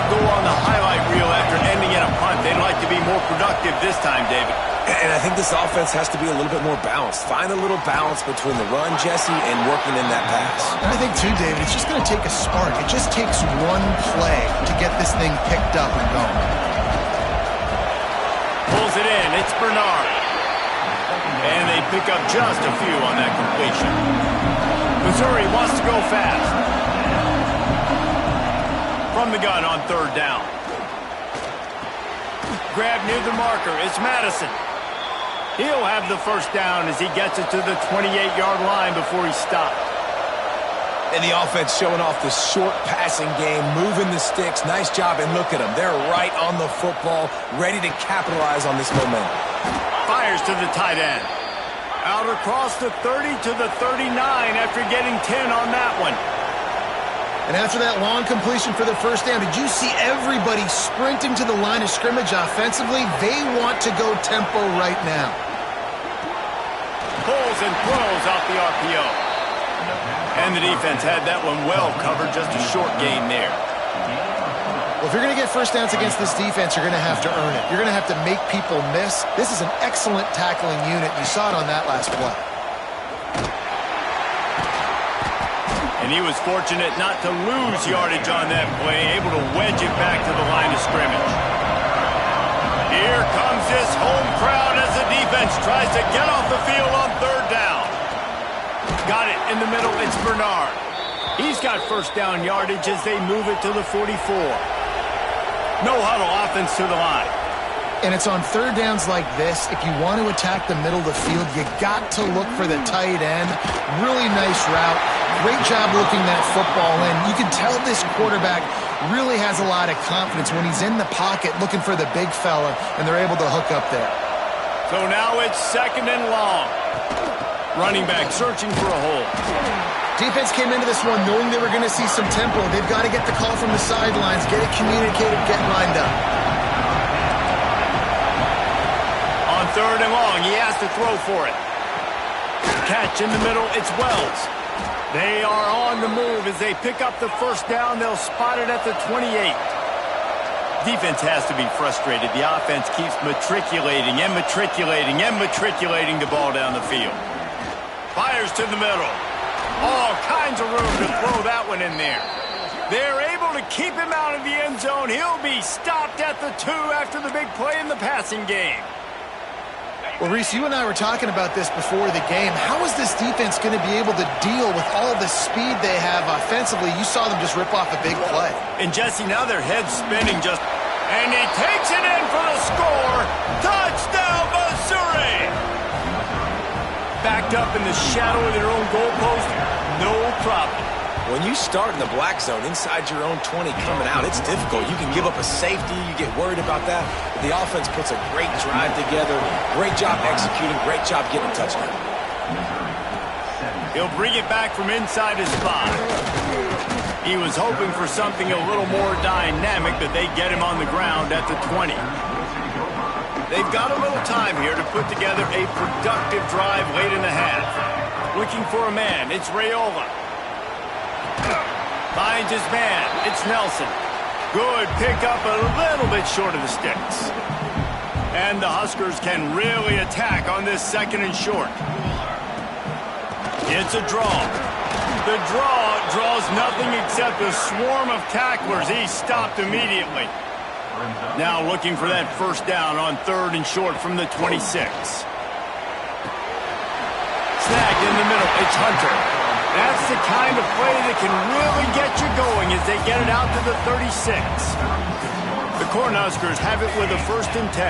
don't go on the highlight reel after ending in a punt. They'd like to be more productive this time, David. And I think this offense has to be a little bit more balanced. Find a little balance between the run, Jesse, and working in that pass. And I think, too, David, it's just going to take a spark. It just takes one play to get this thing picked up and going. Pulls it in. It's Bernard. And they pick up just a few on that completion. Missouri wants to go fast. From the gun on third down. Grab near the marker. It's Madison. He'll have the first down as he gets it to the 28-yard line before he stopped. And the offense showing off the short passing game, moving the sticks. Nice job, and look at them. They're right on the football, ready to capitalize on this momentum. Fires to the tight end. Out across the 30 to the 39 after getting 10 on that one. And after that long completion for the first down, did you see everybody sprinting to the line of scrimmage offensively? They want to go tempo right now. Pulls and throws off the RPO. And the defense had that one well covered, just a short gain there. Well, if you're going to get first downs against this defense, you're going to have to earn it. You're going to have to make people miss. This is an excellent tackling unit. You saw it on that last play. And he was fortunate not to lose yardage on that play, able to wedge it back to the line of scrimmage. Here comes this home crowd as the defense tries to get off the field on third down. Got it in the middle, it's Bernard. He's got first down yardage as they move it to the 44. No huddle offense to the line. And it's on third downs like this, if you want to attack the middle of the field, you got to look for the tight end. Really nice route. Great job looking that football in. You can tell this quarterback really has a lot of confidence when he's in the pocket looking for the big fella, and they're able to hook up there. So now it's second and long. Running back searching for a hole. Defense came into this one knowing they were going to see some tempo. They've got to get the call from the sidelines, get it communicated, get lined up. On third and long, he has to throw for it. Catch in the middle, it's Wells. They are on the move as they pick up the first down. They'll spot it at the 28. Defense has to be frustrated. The offense keeps matriculating and matriculating and matriculating the ball down the field. Fires to the middle. All kinds of room to throw that one in there. They're able to keep him out of the end zone. He'll be stopped at the 2 after the big play in the passing game. Well, Reese, you and I were talking about this before the game. How is this defense going to be able to deal with all the speed they have offensively? You saw them just rip off a big play. And, Jesse, now their head's spinning just... And he takes it in for the score. Touchdown, Missouri! Backed up in the shadow of their own goalpost, no problem. When you start in the black zone inside your own 20 coming out, it's difficult. You can give up a safety. You get worried about that. The offense puts a great drive together. Great job executing. Great job getting a touchdown. He'll bring it back from inside his spot. He was hoping for something a little more dynamic, but they get him on the ground at the 20. They've got a little time here to put together a productive drive late in the half. Looking for a man. It's Raiola. Finds his man. It's Nelson. Good pickup, a little bit short of the sticks. And the Huskers can really attack on this second and short. It's a draw. The draw draws nothing except a swarm of tacklers. He's stopped immediately. Now looking for that first down on third and short from the 26. Snagged in the middle. It's Hunter. That's the kind of play that can really get you going as they get it out to the 36. The Cornhuskers have it with a first and 10.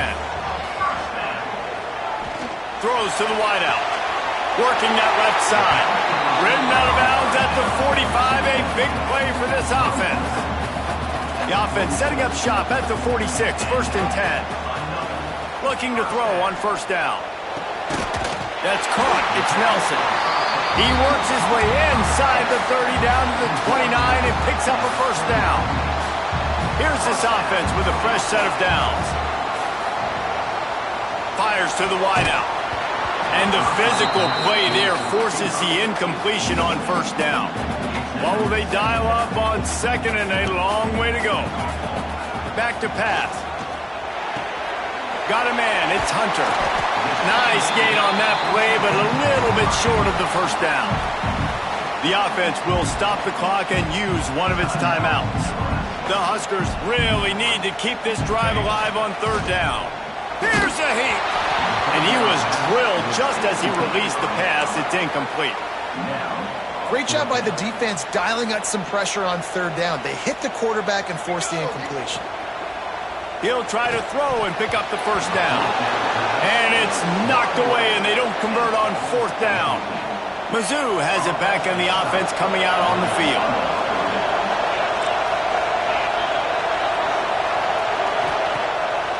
Throws to the wideout. Working that left side. Ridden out of bounds at the 45. A big play for this offense. The offense setting up shop at the 46. First and 10. Looking to throw on first down. That's caught. It's Nelson. He works his way inside the 30 down to the 29 and picks up a first down. Here's this offense with a fresh set of downs. Fires to the wideout. And the physical play there forces the incompletion on first down. What will they dial up on second and a long way to go? Back to pass. Got a man. It's Hunter. Nice gain on that play, but a little bit short of the first down. The offense will stop the clock and use one of its timeouts. The Huskers really need to keep this drive alive on third down. Here's a heat. And he was drilled just as he released the pass. It's incomplete. Great job by the defense dialing out some pressure on third down. They hit the quarterback and forced the incompletion. He'll try to throw and pick up the first down. And it's knocked away, and they don't convert on fourth down. Mizzou has it back in the offense coming out on the field.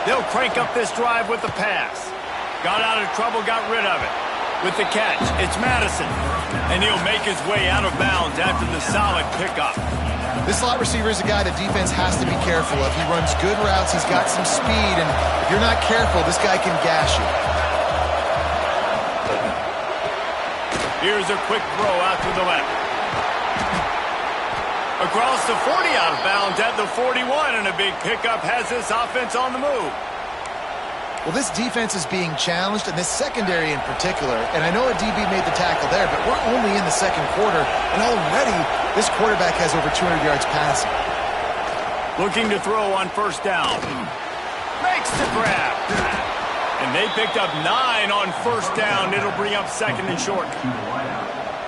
They'll crank up this drive with the pass. Got out of trouble, got rid of it. With the catch, it's Madison. And he'll make his way out of bounds after the solid pickup. This slot receiver is a guy the defense has to be careful of. He runs good routes, he's got some speed, and if you're not careful, this guy can gash you. Here's a quick throw out to the left. Across the 40, out of bounds at the 41, and a big pickup has this offense on the move. Well, this defense is being challenged, and this secondary in particular, and I know a DB made the tackle there, but we're only in the second quarter, and already this quarterback has over 200 yards passing. Looking to throw on first down. Makes the grab. And they picked up 9 on first down. It'll bring up second and short.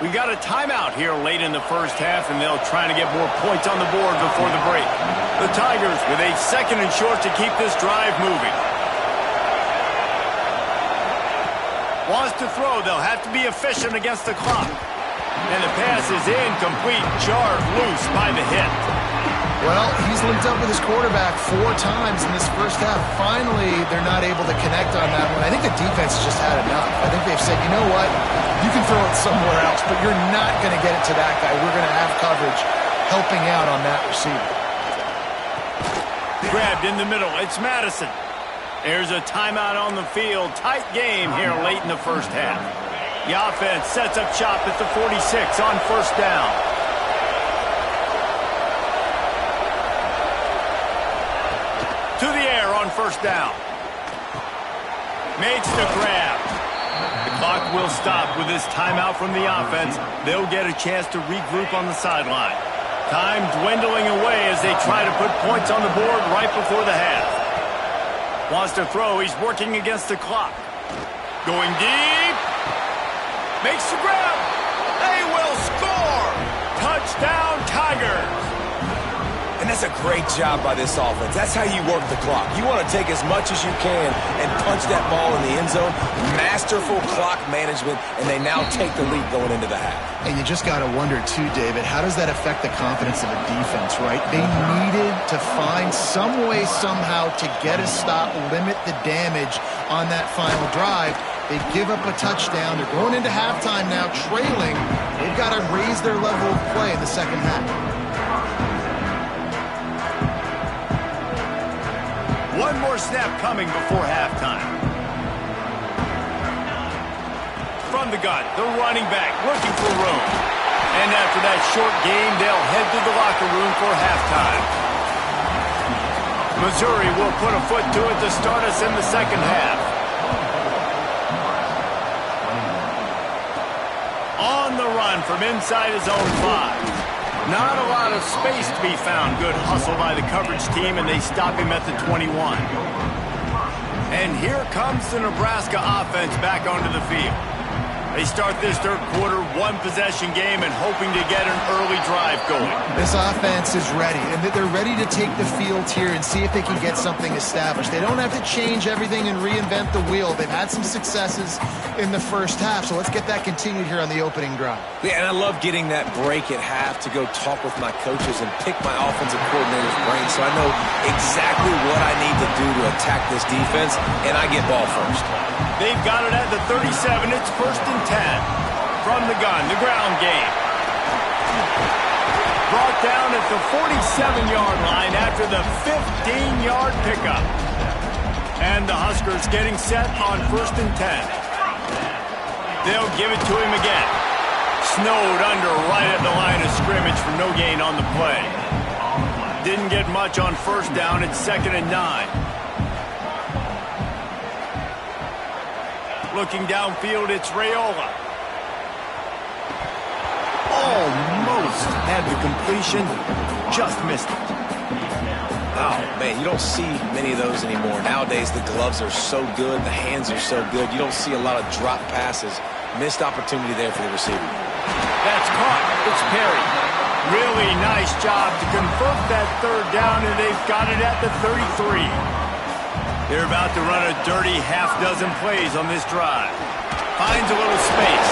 We got a timeout here late in the first half, and they'll try to get more points on the board before the break. The Tigers with a second and short to keep this drive moving. Wants to throw. They'll have to be efficient against the clock. And the pass is incomplete, jarred loose by the hit. Well, he's linked up with his quarterback 4 times in this first half. Finally, they're not able to connect on that one. I think the defense just had enough. I think they've said, you know what? You can throw it somewhere else, but you're not going to get it to that guy. We're going to have coverage helping out on that receiver. Grabbed in the middle. It's Madison. There's a timeout on the field. Tight game here late in the first half. The offense sets up shop at the 46 on first down. To the air on first down. Makes the grab. The clock will stop with this timeout from the offense. They'll get a chance to regroup on the sideline. Time dwindling away as they try to put points on the board right before the half. Wants to throw. He's working against the clock. Going deep. Makes the grab. They will score. Touchdown, Tigers. And that's a great job by this offense. That's how you work the clock. You want to take as much as you can and punch that ball in the end zone. Masterful clock management, and they now take the lead going into the half. And you just got to wonder, too, David, how does that affect the confidence of a defense, right? They needed to find some way, somehow, to get a stop, limit the damage on that final drive. They give up a touchdown. They're going into halftime now, trailing. They've got to raise their level of play in the second half. One more snap coming before halftime. From the gun, the running back looking for room. And after that short game, they'll head to the locker room for halftime. Missouri will put a foot to it to start us in the second half. On the run from inside his own 5. Not a lot of space to be found. Good hustle by the coverage team, and they stop him at the 21. And here comes the Nebraska offense back onto the field. They start this third quarter, one-possession game, and hoping to get an early drive going. This offense is ready, and they're ready to take the field here and see if they can get something established. They don't have to change everything and reinvent the wheel. They've had some successes in the first half, so let's get that continued here on the opening drive. Yeah, and I love getting that break at half to go talk with my coaches and pick my offensive coordinator's brain so I know exactly what I need to do to attack this defense, and I get ball first. They've got it at the 37. It's first and 10. From the gun, the ground game. Brought down at the 47-yard line after the 15-yard pickup. And the Huskers getting set on first and 10. They'll give it to him again. snowed under right at the line of scrimmage for no gain on the play. Didn't get much on first down. It's 2nd and 9. Looking downfield, it's Raiola. Almost had the completion, just missed it. Oh, man, you don't see many of those anymore. Nowadays, the gloves are so good, the hands are so good. You don't see a lot of drop passes. Missed opportunity there for the receiver. That's caught. It's Perry. Really nice job to convert that 3rd down, and they've got it at the 33. They're about to run a dirty half-dozen plays on this drive. Finds a little space.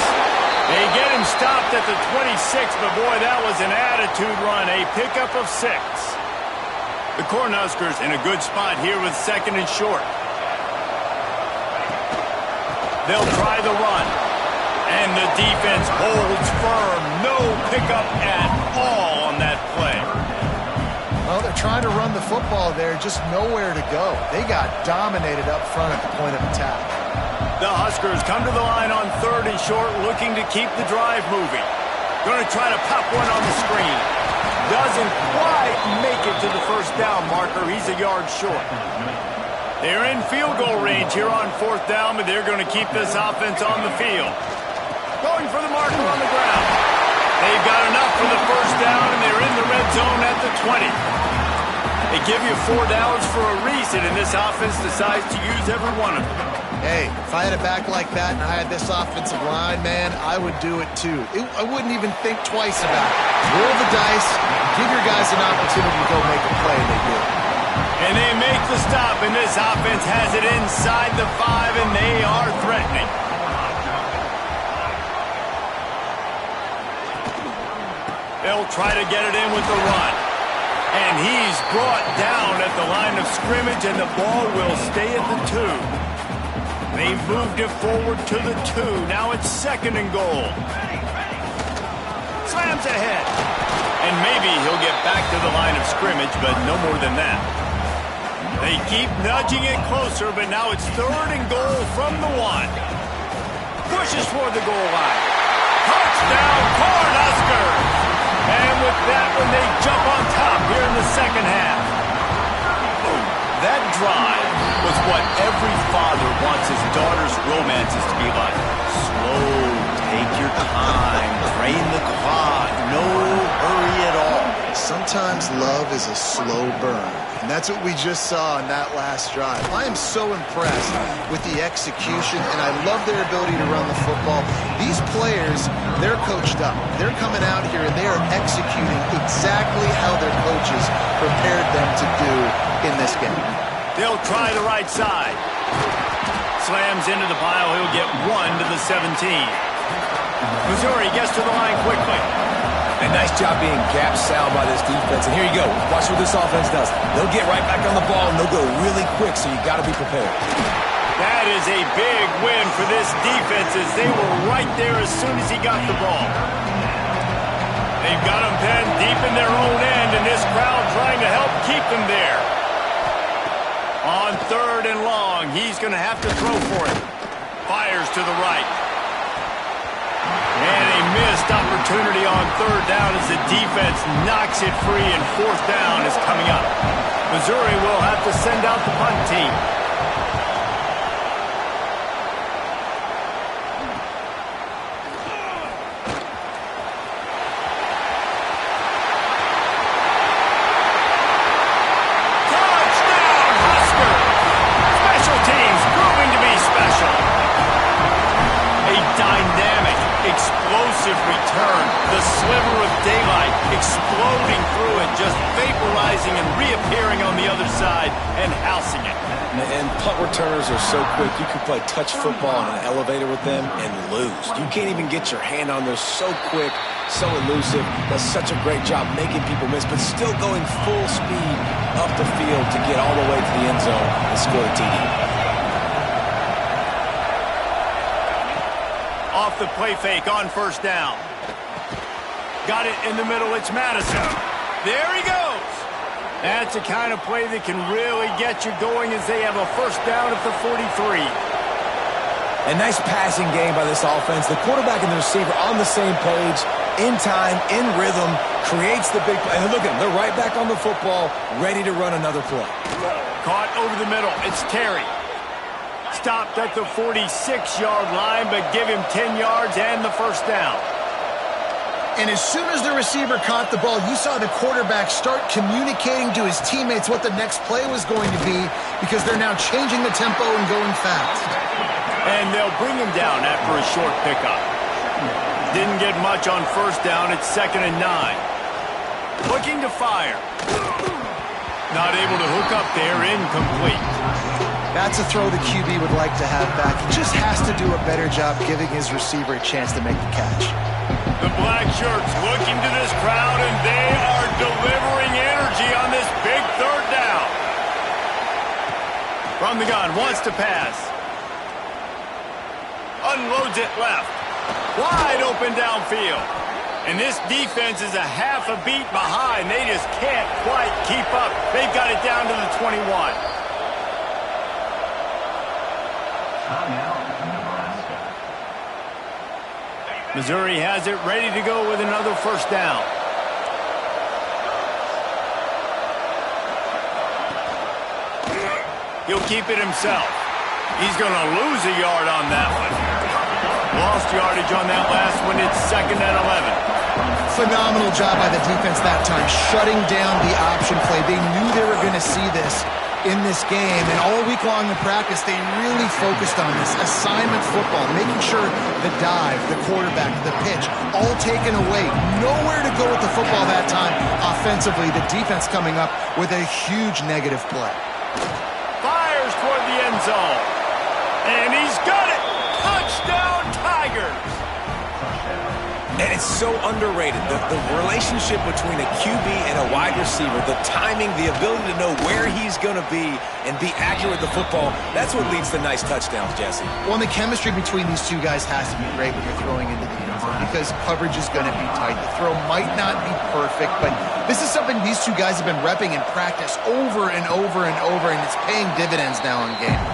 They get him stopped at the 26, but boy, that was an attitude run. A pickup of 6. The Cornhuskers in a good spot here with 2nd and short. They'll try the run. And the defense holds firm. No pickup at all on that play. Well, they're trying to run the football there, just nowhere to go. They got dominated up front at the point of attack. The Huskers come to the line on 3rd and short, looking to keep the drive moving. Going to try to pop one on the screen. Doesn't quite make it to the first down marker. He's a yard short. They're in field goal range here on 4th down, but they're going to keep this offense on the field. Going for the marker on the ground. They've got enough for the first down, and they're in the red zone at the 20. They give you 4 downs for a reason, and this offense decides to use every one of them. Hey, if I had it back like that and I had this offensive line, man, I would do it too. I wouldn't even think twice about it. Roll the dice, give your guys an opportunity to go make a play, and they do. And they make the stop, and this offense has it inside the 5, and they are threatening. They'll try to get it in with the run. And he's brought down at the line of scrimmage, and the ball will stay at the 2. They've moved it forward to the 2. Now it's 2nd and goal. Slams ahead. And maybe he'll get back to the line of scrimmage, but no more than that. They keep nudging it closer, but now it's 3rd and goal from the 1. Pushes toward the goal line. Touchdown, Cornhuskers! And with that one, they jump on top here in the 2nd half. That drive was what every father wants his daughter's romances to be like. Slow, take your time, drain the clock, no hurry at all. Sometimes love is a slow burn, and that's what we just saw in that last drive. I am so impressed with the execution, and I love their ability to run the football. These players, they're coached up. They're coming out here, and they are executing exactly how their coaches prepared them to do in this game. They'll try the right side. Slams into the pile. He'll get 1 to the 17. Missouri gets to the line quickly. A nice job being gap sound by this defense. And here you go. Watch what this offense does. They'll get right back on the ball, and they'll go really quick, so you got to be prepared. That is a big win for this defense, as they were right there as soon as he got the ball. They've got him pinned deep in their own end, and this crowd trying to help keep them there. On 3rd and long, he's going to have to throw for it. Fires to the right. And a missed opportunity on 3rd down as the defense knocks it free, and 4th down is coming up. Missouri will have to send out the punt team. Touchdown, Huskers! Special teams proving to be special. A dynamic, explosive return. The sliver of daylight exploding through it, just vaporizing and reappearing on the other side and housing it. And punt returners are so quick. You can play touch football on an elevator with them and lose. You can't even get your hand on them. So quick, so elusive. Does such a great job making people miss, but still going full speed up the field to get all the way to the end zone and score the TD. Off the play fake on 1st down. Got it in the middle. It's Madison. There he goes. That's the kind of play that can really get you going, as they have a 1st down at the 43. A nice passing game by this offense. The quarterback and the receiver on the same page, in time, in rhythm, creates the big play. And look at them. They're right back on the football, ready to run another play. Caught over the middle. It's Terry. Stopped at the 46-yard line, but give him 10 yards and the first down. And as soon as the receiver caught the ball, you saw the quarterback start communicating to his teammates what the next play was going to be, because they're now changing the tempo and going fast. And they'll bring him down after a short pickup. Didn't get much on first down. It's 2nd and 9. Looking to fire. Not able to hook up there. Incomplete. That's a throw the QB would like to have back. He just has to do a better job giving his receiver a chance to make the catch. The black shirts looking to this crowd, and they are delivering energy on this big third down. From the gun, wants to pass. Unloads it left. Wide open downfield. And this defense is a half a beat behind. They just can't quite keep up. They've got it down to the 21. Missouri has it ready to go with another first down. He'll keep it himself. He's going to lose a yard on that one. Lost yardage on that last one. It's 2nd and 11. Phenomenal job by the defense that time, shutting down the option play. They knew they were going to see this in this game, and all week long in practice, they really focused on this assignment football, making sure the dive, the quarterback, the pitch, all taken away. Nowhere to go with the football that time. Offensively, the defense coming up with a huge negative play. Fires toward the end zone. And he's got it. Touchdown, Tigers. And it's so underrated. The relationship between a QB and a wide receiver, the timing, the ability to know where he's going to be and be accurate with the football, that's what leads to nice touchdowns, Jesse. Well, and the chemistry between these two guys has to be great when you're throwing into the end zone, because coverage is going to be tight. The throw might not be perfect, but this is something these two guys have been repping in practice over and over and over, and it's paying dividends now in game.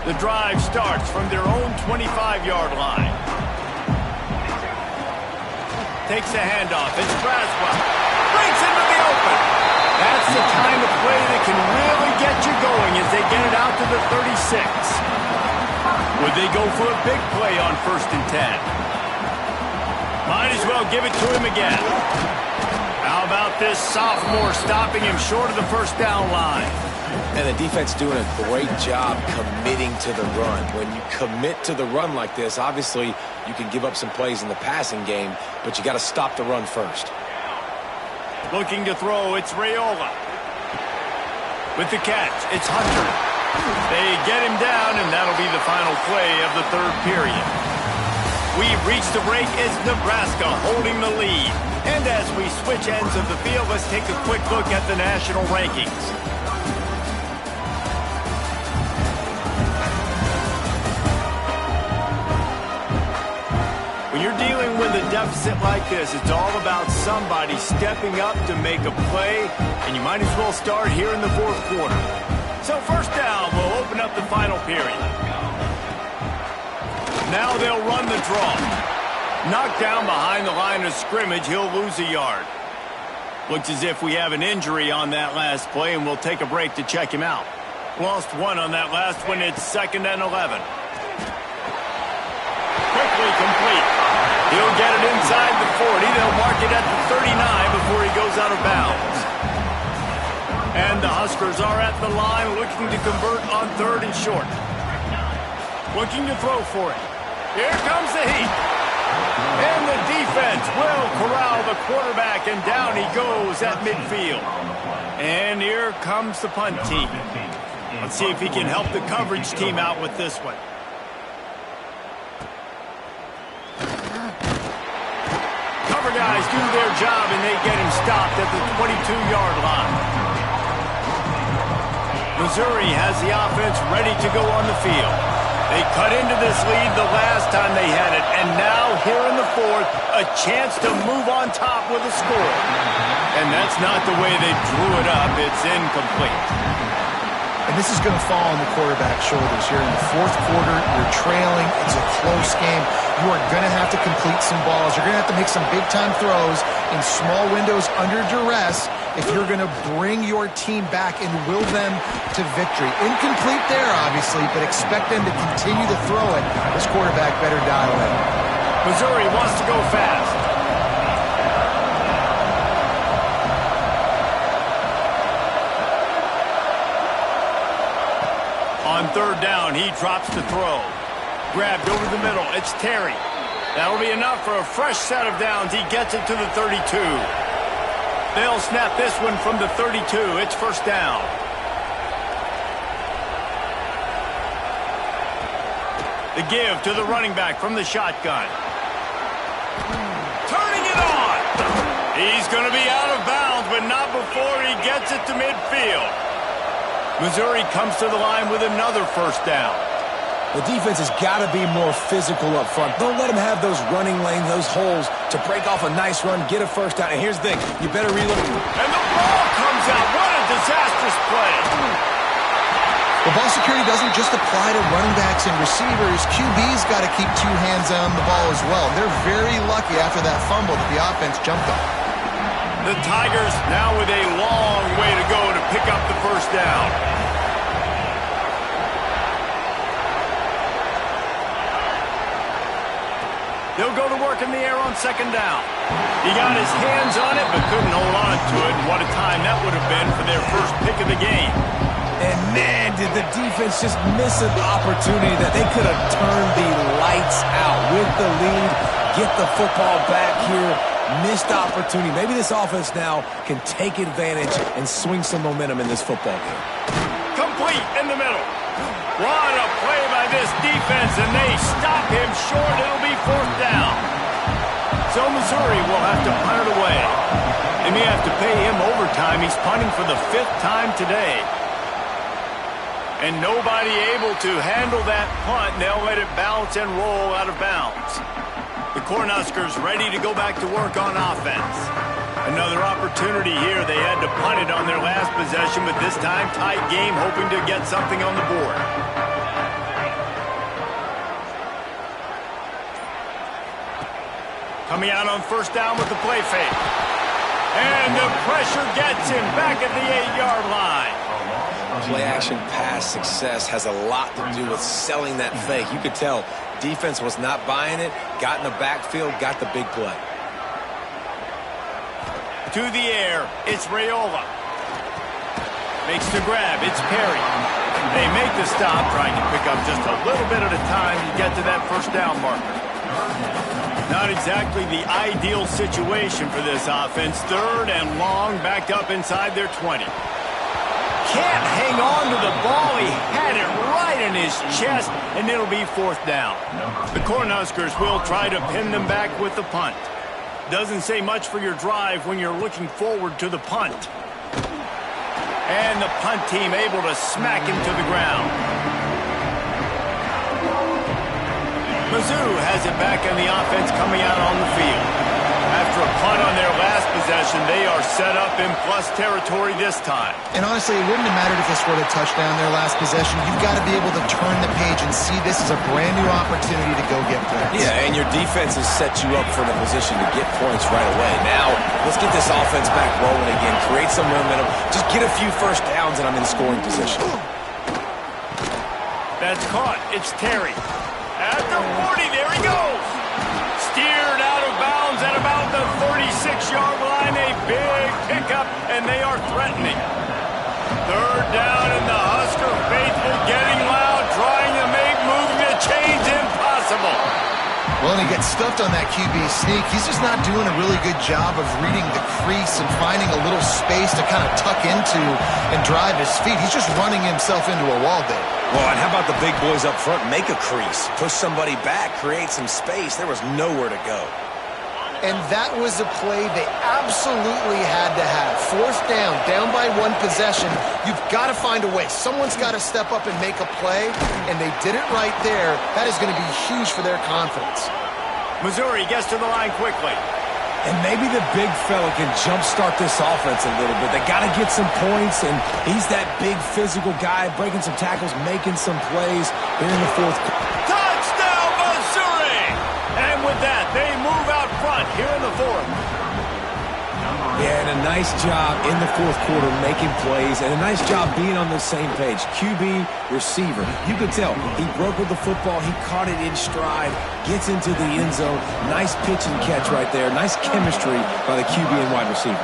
The drive starts from their own 25-yard line. Takes a handoff. It's Braswell. Breaks into the open. That's the kind of play that can really get you going as they get it out to the 36. Would they go for a big play on 1st and 10? Might as well give it to him again. How about this sophomore stopping him short of the first down line? And the defense doing a great job committing to the run. When you commit to the run like this, obviously you can give up some plays in the passing game, but you got to stop the run first. Looking to throw, it's Raiola. With the catch, it's Hunter. They get him down, and that'll be the final play of the third period. We've reached the break. It's Nebraska holding the lead. And as we switch ends of the field, let's take a quick look at the national rankings. When you're dealing with a deficit like this, it's all about somebody stepping up to make a play, and you might as well start here in the fourth quarter. So first down will open up the final period. Now they'll run the draw. Knocked down behind the line of scrimmage, he'll lose a yard. Looks as if we have an injury on that last play, and we'll take a break to check him out. Lost one on that last one. It's 2nd and 11. Quickly complete. He'll get it inside the 40. They'll mark it at the 39 before he goes out of bounds. And the Huskers are at the line looking to convert on 3rd and short. Looking to throw for it. Here comes the heat. And the defense will corral the quarterback, and down he goes at midfield. And here comes the punt team. Let's see if he can help the coverage team out with this one. Cover guys do their job, and they get him stopped at the 22-yard line. Missouri has the offense ready to go on the field. They cut into this lead the last time they had it, and now here in the fourth, a chance to move on top with a score. And that's not the way they drew it up. It's incomplete. And this is going to fall on the quarterback's shoulders here in the fourth quarter. You're trailing. It's a close game. You are going to have to complete some balls. You're going to have to make some big-time throws in small windows under duress if you're going to bring your team back and will them to victory. Incomplete there, obviously, but expect them to continue to throw it. This quarterback better dial in. Missouri wants to go fast. On third down, he drops the throw. Grabbed over the middle. It's Terry. That'll be enough for a fresh set of downs. He gets it to the 32. They'll snap this one from the 32. It's first down. The give to the running back from the shotgun. Turning it on. He's going to be out of bounds, but not before he gets it to midfield. Missouri comes to the line with another first down. The defense has got to be more physical up front. Don't let them have those running lanes, those holes to break off a nice run, get a first down. And here's the thing, you better reload. And the ball comes out. What a disastrous play. Well, ball security doesn't just apply to running backs and receivers. QB's got to keep two hands on the ball as well. They're very lucky after that fumble that the offense jumped on. The Tigers now with a long way to go to pick up the first down. They'll go to work in the air on second down. He got his hands on it, but couldn't hold on to it. What a time that would have been for their first pick of the game. And man, did the defense just miss an opportunity that they could have turned the lights out with the lead, get the football back here. Missed opportunity. Maybe this offense now can take advantage and swing some momentum in this football game. Complete in the middle. What a play by this defense, and they stop him short. It'll be fourth down. So Missouri will have to punt it away. They may have to pay him overtime. He's punting for the fifth time today. And nobody able to handle that punt. They'll let it bounce and roll out of bounds. The Cornhuskers ready to go back to work on offense. Another opportunity here. They had to punt it on their last possession, but this time tight game, hoping to get something on the board. Coming out on first down with the play fake. And the pressure gets him back at the 8-yard line. Play action pass success has a lot to do with selling that fake. You could tell defense was not buying it, got in the backfield, got the big play. To the air, it's Raiola. Makes the grab, it's Perry. They make the stop, trying to pick up just a little bit at a time to get to that first down marker. Not exactly the ideal situation for this offense. Third and long, backed up inside their 20. Can't hang on to the ball. He had it right in his chest, and it'll be fourth down. The Cornhuskers will try to pin them back with the punt. Doesn't say much for your drive when you're looking forward to the punt. And the punt team able to smack him to the ground. Mizzou has it back in the offense coming out on the field. After a punt on their last possession, they are set up in plus territory this time. And honestly, it wouldn't have mattered if they scored a touchdown their last possession. You've got to be able to turn the page and see this as a brand new opportunity to go get points. Yeah, and your defense has set you up for the position to get points right away. Now, let's get this offense back rolling again, create some momentum, just get a few first downs, and I'm in scoring position. That's caught. It's Terry. At the 40, there he goes. Steered out of bounds at about the 36-yard line. A big pickup, and they are threatening. Third down, and the Husker faithful getting loud, trying to make moving the chains impossible. Well, and he gets stuffed on that QB sneak. He's just not doing a really good job of reading the crease and finding a little space to kind of tuck into and drive his feet. He's just running himself into a wall there. Well, and how about the big boys up front? Make a crease, push somebody back, create some space. There was nowhere to go. And that was a play they absolutely had to have. Fourth down, down by one possession. You've got to find a way. Someone's got to step up and make a play, and they did it right there. That is going to be huge for their confidence. Missouri gets to the line quickly. And maybe the big fella can jumpstart this offense a little bit. They got to get some points, and he's that big physical guy, breaking some tackles, making some plays here in the fourth quarter. Touchdown, Missouri! And with that, they move out front here in the fourth. Yeah, and a nice job in the fourth quarter making plays, and a nice job being on the same page. QB, receiver. You could tell he broke with the football. He caught it in stride, gets into the end zone. Nice pitch and catch right there. Nice chemistry by the QB and wide receiver.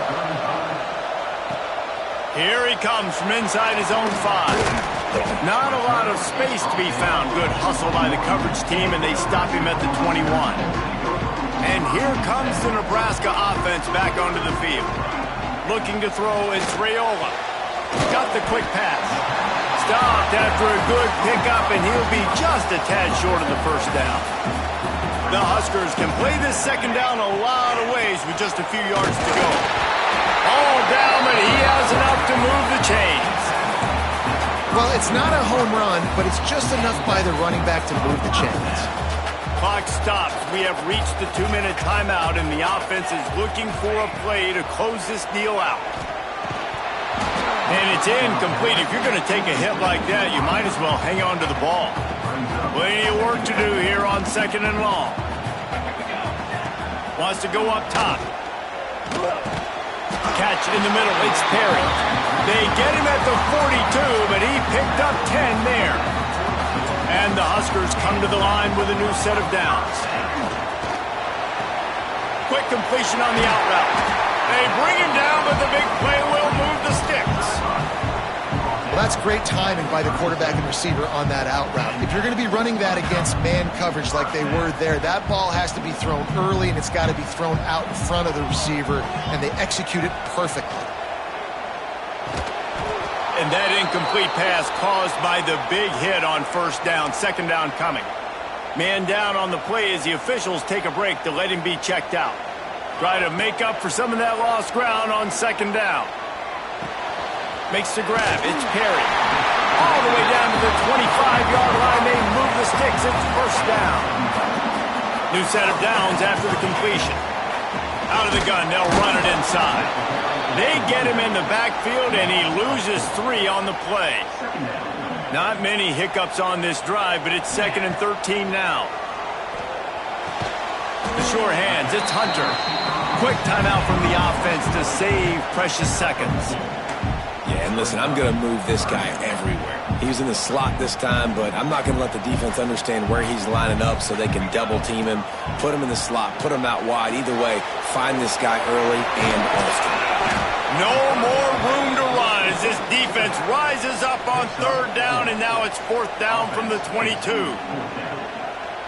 Here he comes from inside his own 5. Not a lot of space to be found. Good hustle by the coverage team, and they stop him at the 21. And here comes the Nebraska offense back onto the field. Looking to throw, it's Raiola. Got the quick pass. Stopped after a good pickup, and he'll be just a tad short of the first down. The Huskers can play this second down a lot of ways with just a few yards to go. All down, but he has enough to move the chains. Well, it's not a home run, but it's just enough by the running back to move the chains. Clock stops. We have reached the 2-minute timeout, and the offense is looking for a play to close this deal out. And it's incomplete. If you're going to take a hit like that, you might as well hang on to the ball. Plenty of work to do here on 2nd and long. Wants to go up top. Catch in the middle. It's Perry. They get him at the 42, but he picked up 10 there. And the Huskers come to the line with a new set of downs. Quick completion on the out route. They bring him down, but the big play will move the sticks. Well, that's great timing by the quarterback and receiver on that out route. If you're going to be running that against man coverage like they were there, that ball has to be thrown early, and it's got to be thrown out in front of the receiver, and they execute it perfectly. And that incomplete pass caused by the big hit on first down, 2nd down coming. Man down on the play as the officials take a break to let him be checked out. Try to make up for some of that lost ground on 2nd down. Makes the grab. It's Perry. All the way down to the 25-yard line. They move the sticks. It's first down. New set of downs after the completion. Out of the gun. They'll run it inside. They get him in the backfield, and he loses 3 on the play. Not many hiccups on this drive, but it's 2nd and 13 now. The sure hands, it's Hunter. Quick timeout from the offense to save precious seconds. Yeah, and listen, I'm going to move this guy everywhere. He was in the slot this time, but I'm not going to let the defense understand where he's lining up so they can double team him, put him in the slot, put him out wide. Either way, find this guy early and often. No more room to run as this defense rises up on 3rd down, and now it's 4th down from the 22.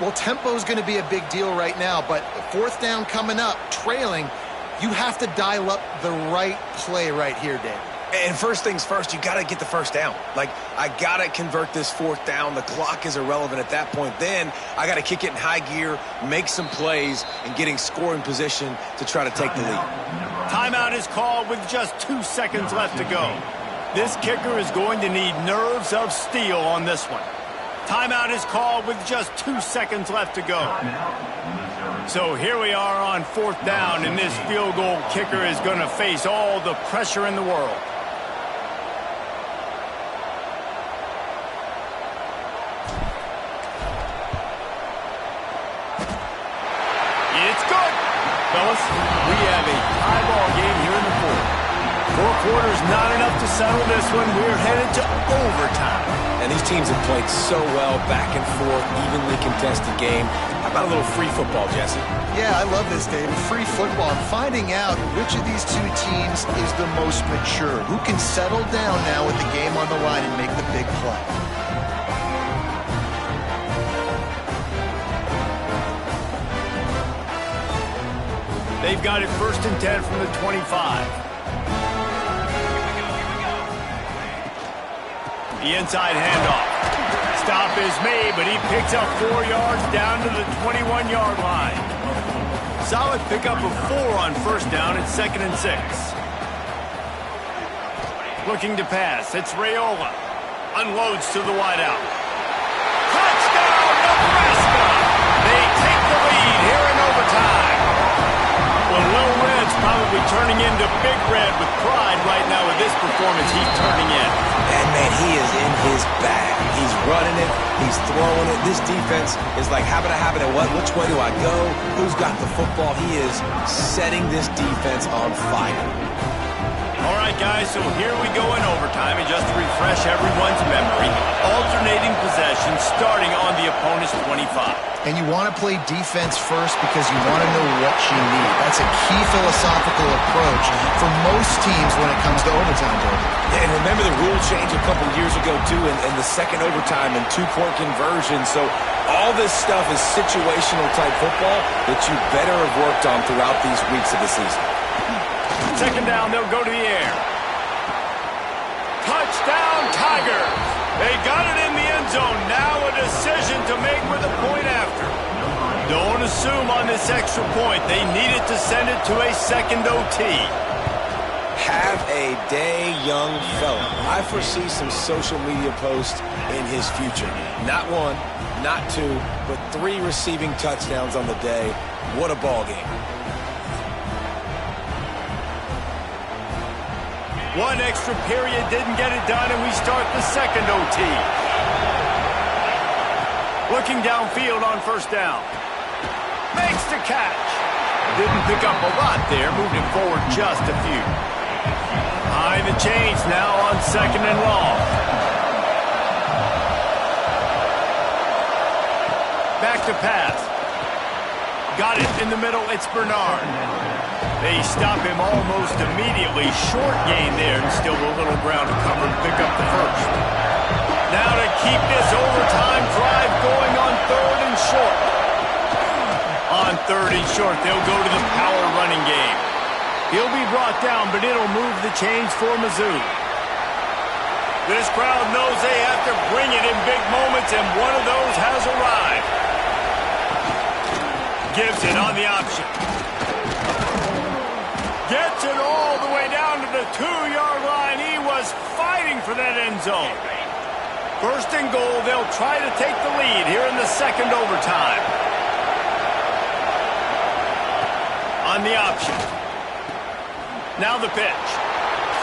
Well, tempo is going to be a big deal right now, but 4th down coming up, trailing, you have to dial up the right play right here, Dave. And first things first, you got to get the first down. Like, I got to convert this 4th down. The clock is irrelevant at that point. Then I got to kick it in high gear, make some plays, and getting scoring position to try to take the lead. Timeout is called with just 2 seconds left to go. This kicker is going to need nerves of steel on this one. Timeout is called with just 2 seconds left to go. So here we are on 4th down, and this field goal kicker is going to face all the pressure in the world. It's good. Fellas, we have a tie ball game here in the 4th. 4 quarters, not enough to settle this one. We're headed to overtime. And these teams have played so well, back and forth, evenly contested game. How about a little free football, Jesse? Yeah, I love this, Dave. Free football. Finding out which of these 2 teams is the most mature. Who can settle down now with the game on the line and make the big play. They've got it 1st and 10 from the 25. The inside handoff. Stop is made, but he picks up 4 yards down to the 21-yard line. Solid pickup of 4 on 1st down. It's 2nd and 6. Looking to pass. It's Raiola. Unloads to the wideout. Touchdown, Nebraska! They take the lead here in overtime. Well, probably turning into Big Red with pride right now with this performance he's turning in. And, man, he is in his bag. He's running it. He's throwing it. This defense is like, having a habit of what? Which way do I go? Who's got the football? He is setting this defense on fire. All right, guys, so here we go in overtime, and just to refresh everyone's memory, alternating possession starting on the opponent's 25. And you want to play defense first because you want to know what you need. That's a key philosophical approach for most teams when it comes to overtime, Jordan. Yeah, and remember the rule change a couple years ago, too, in the second overtime and two-point conversion. So all this stuff is situational-type football that you better have worked on throughout these weeks of the season. Second down, they'll go to the air. Touchdown, Tigers! They got it in the end zone. Now a decision to make with a point after. Don't assume on this extra point. They needed to send it to a second OT. Have a day, young fella. I foresee some social media posts in his future. Not one, not two, but 3 receiving touchdowns on the day. What a ball game. One extra period didn't get it done, and we start the second OT. Looking downfield on first down. Makes the catch. Didn't pick up a lot there, moved it forward just a few. Behind the chains now on second and long. Back to pass. Got it in the middle, it's Bernard. They stop him almost immediately. Short gain there, and still a little ground to cover and pick up the first. Now to keep this overtime drive going on third and short. On third and short, they'll go to the power running game. He'll be brought down, but it'll move the chains for Mizzou. This crowd knows they have to bring it in big moments, and one of those has arrived. Gives it on the option. Gets it all the way down to the 2-yard line. He was fighting for that end zone. First and goal, they'll try to take the lead here in the second overtime. On the option. Now the pitch.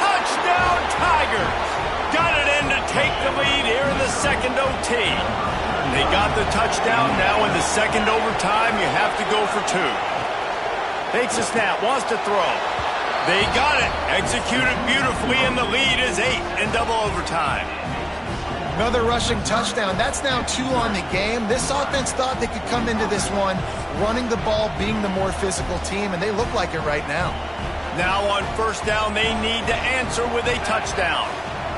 Touchdown, Tigers! Got it in to take the lead here in the second OT. They got the touchdown. Now in the second overtime, you have to go for 2. Takes a snap, wants to throw. They got it. Executed beautifully, and the lead is 8 in double overtime. Another rushing touchdown. That's now 2 on the game. This offense thought they could come into this one running the ball, being the more physical team, and they look like it right now. Now on first down, they need to answer with a touchdown.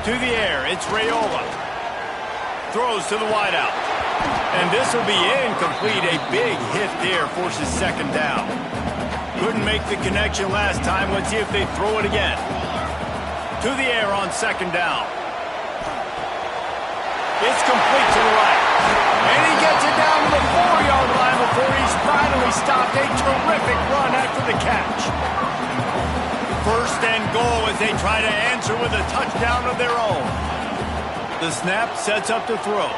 To the air, it's Raiola. Throws to the wideout. And this will be incomplete. A big hit there forces second down. Couldn't make the connection last time. Let's see if they throw it again. To the air on second down. It's complete to the right. And he gets it down to the 4-yard line before he's finally stopped. A terrific run after the catch. First and goal as they try to answer with a touchdown of their own. The snap sets up to throw.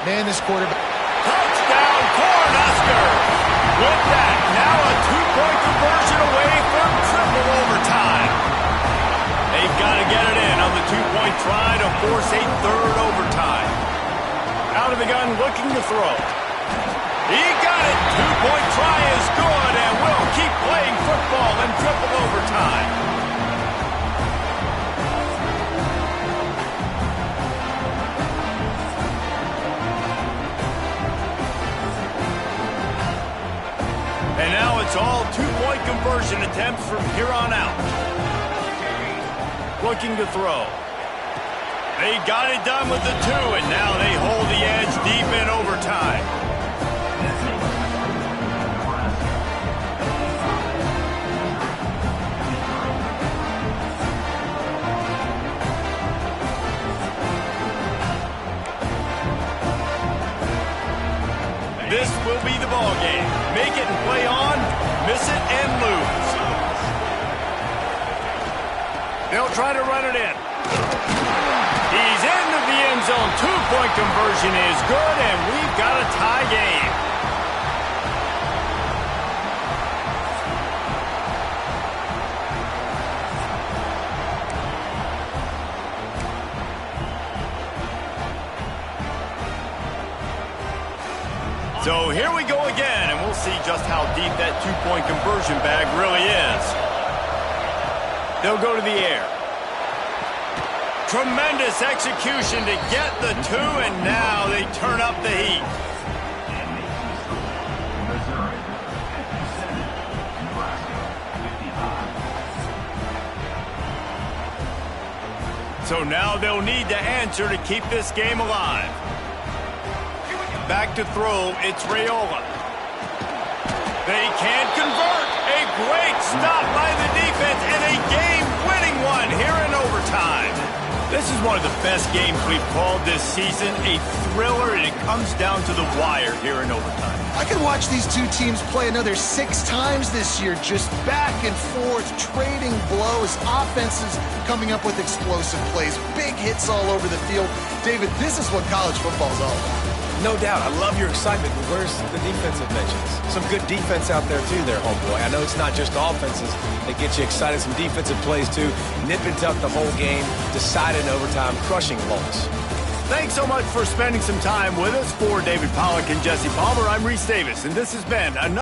Man, this quarterback. Touchdown, Cornhuskers! With that, now a 2-point conversion away from triple overtime. They've got to get it in on the 2-point try to force a third overtime. Out of the gun, looking to throw. He got it. 2-point try is good, and will keep playing football in triple overtime. And now it's all 2-point conversion attempts from here on out. Looking to throw. They got it done with the 2, and now they hold the edge deep in overtime. This will be the ball game. Make it and play on, miss it and lose. They'll try to run it in. He's into the end zone. 2-point conversion is good, and we've got a tie game. So here we go again, and we'll see just how deep that two-point conversion bag really is. They'll go to the air. Tremendous execution to get the two, and now they turn up the heat. So now they'll need to answer to keep this game alive. Back to throw, it's Raiola. They can't convert. A great stop by the defense and a game-winning one here in overtime. This is one of the best games we've called this season. A thriller, and it comes down to the wire here in overtime. I could watch these two teams play another 6 times this year, just back and forth, trading blows, offenses coming up with explosive plays, big hits all over the field. David, this is what college football is all about. No doubt. I love your excitement, but where's the defensive mentions? Some good defense out there, too, there, homeboy. I know it's not just offenses that get you excited. Some defensive plays, too. Nip and tuck the whole game, decided in overtime, crushing loss. Thanks so much for spending some time with us. For David Pollack and Jesse Palmer, I'm Reese Davis, and this has been another